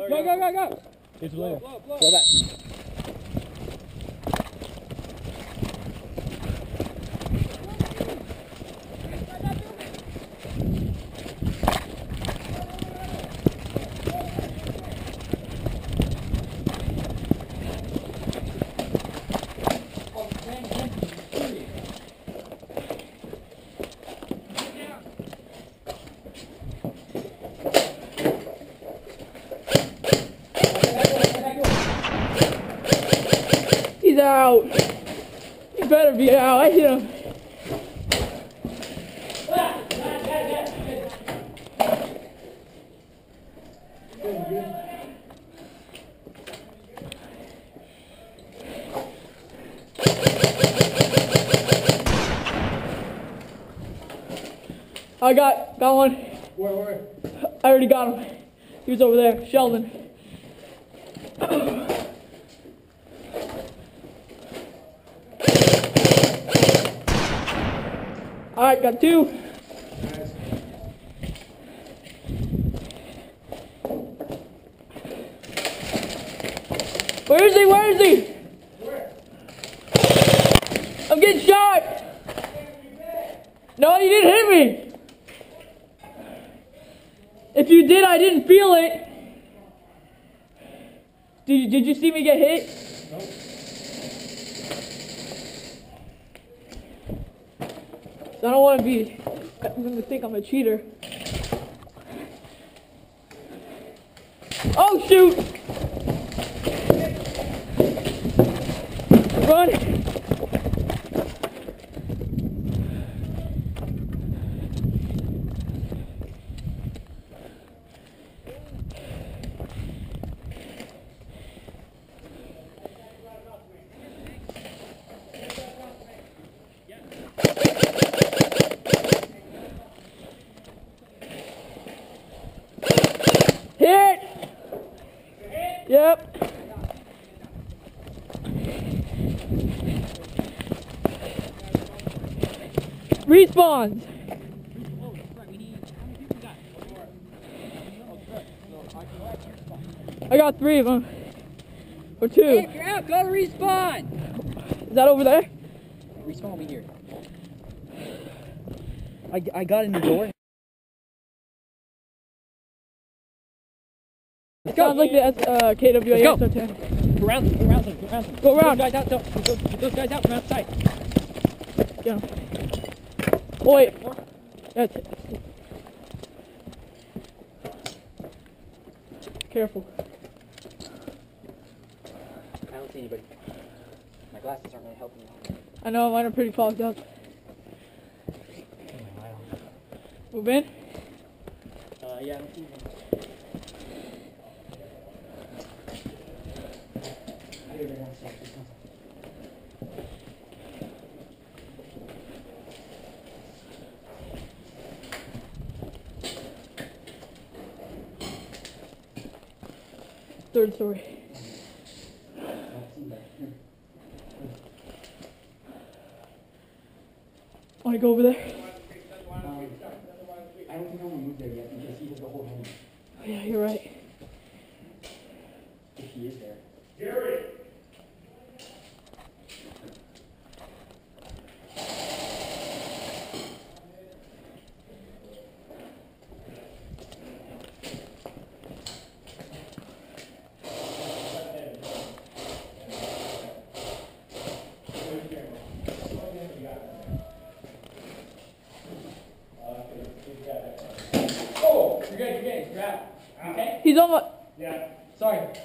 Go. Get to later. Blow back. He's out. He better be out. I hit him. I got one. Where? I already got him. He was over there, Sheldon. Alright, got two. Where is he? Where? I'm getting shot! No, you didn't hit me! If you did, I didn't feel it. Did you see me get hit? Nope. I don't want to be. I'm going to think I'm a cheater. Oh, shoot! Run! Hit! Yep. Respawns. I got 3 of them. Or 2. Hey, if you're out, go to respawn. Is that over there? Respawn will be here. I got in the door. It sounds like the KWA Let's go. SO10. Go around them. Go around. Those guys out. Get those guys out from outside. Yeah. Oh, wait. That's it. Careful. I don't see anybody. My glasses aren't really helping me. I know mine are pretty fogged up. Move in. Yeah, I don't see them. Third story. Want to go over there? I don't think I want to move there yet because he has the whole hand. Oh, yeah, you're right. If he is there. Gary! You're out. Okay? He's on my... Yeah. Sorry. That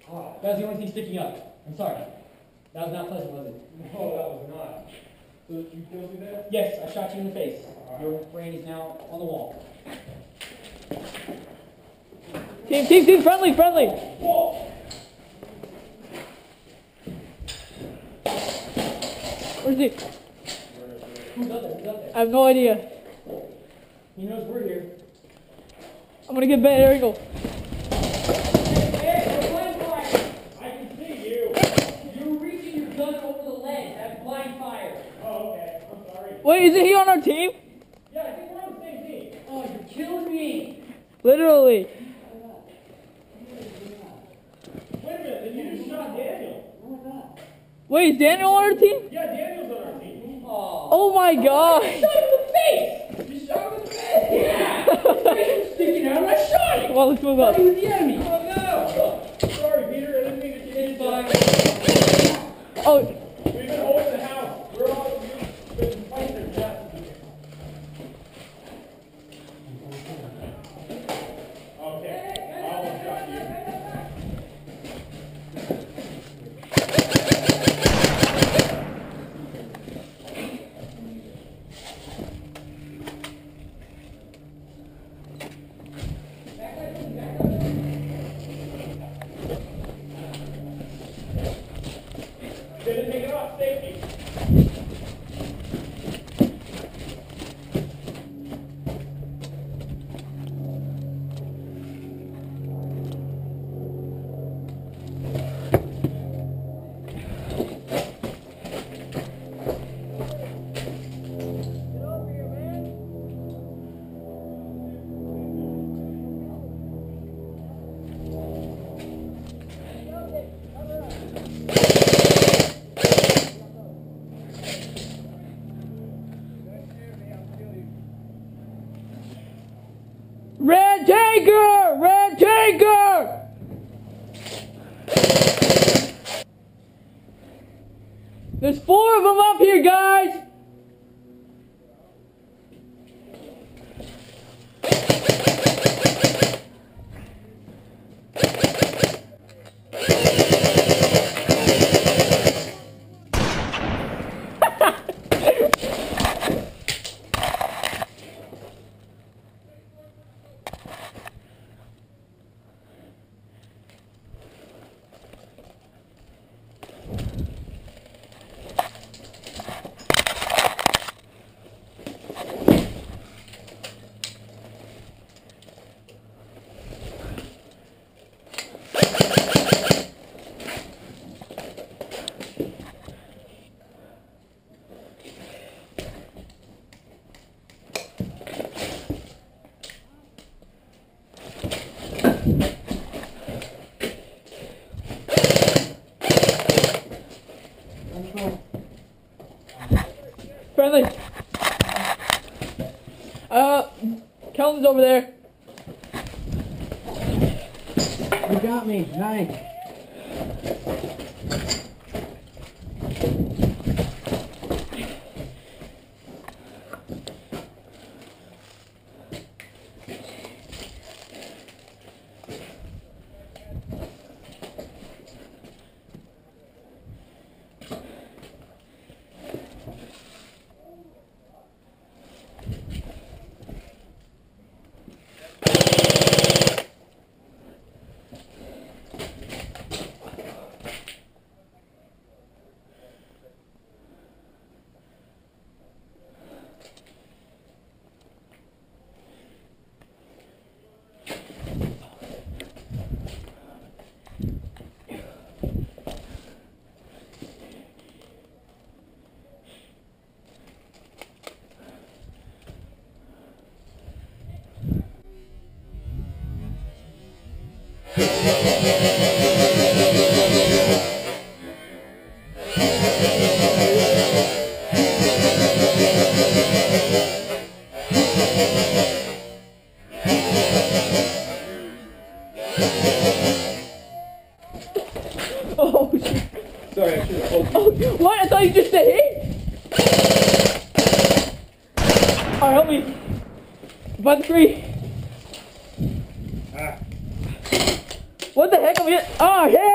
was the only thing sticking up. I'm sorry. That was not pleasant, was it? No, that was not. So you killed me there? Yes, I shot you in the face. Your brain is now on the wall. Team, friendly! Whoa! Where's he? Who's up there? I have no idea. He knows we're here. I'm gonna get bent. There we go. Hey, we're blind fire! I can see you. You were reaching your gun over the ledge. That's blind fire. Oh, okay. I'm sorry. Wait, isn't he on our team? Yeah, I think we're on the same team. Oh, you're killing me. Literally. Wait, is Daniel on our team? Yeah, Daniel's on our team. Oh my god. You shot him in the face! Yeah! He's sticking out, I shot him! Come on, let's move up. He was the enemy! Oh no! Sorry, Peter. I didn't mean to get you. Oh, We've been holding the house. We're all been fighting their death. Okay. I will shot you. Didn't take it off. Safety. Red Tiger! Red Tiger! There's 4 of them up here, guys! Friendly. Kelvin's over there. You got me. Nice. Oh, shit. Sorry, I should have told you. Oh, what? I thought you just said hey. Alright, help me. By the tree. Ah. What the heck am I? Oh, hey!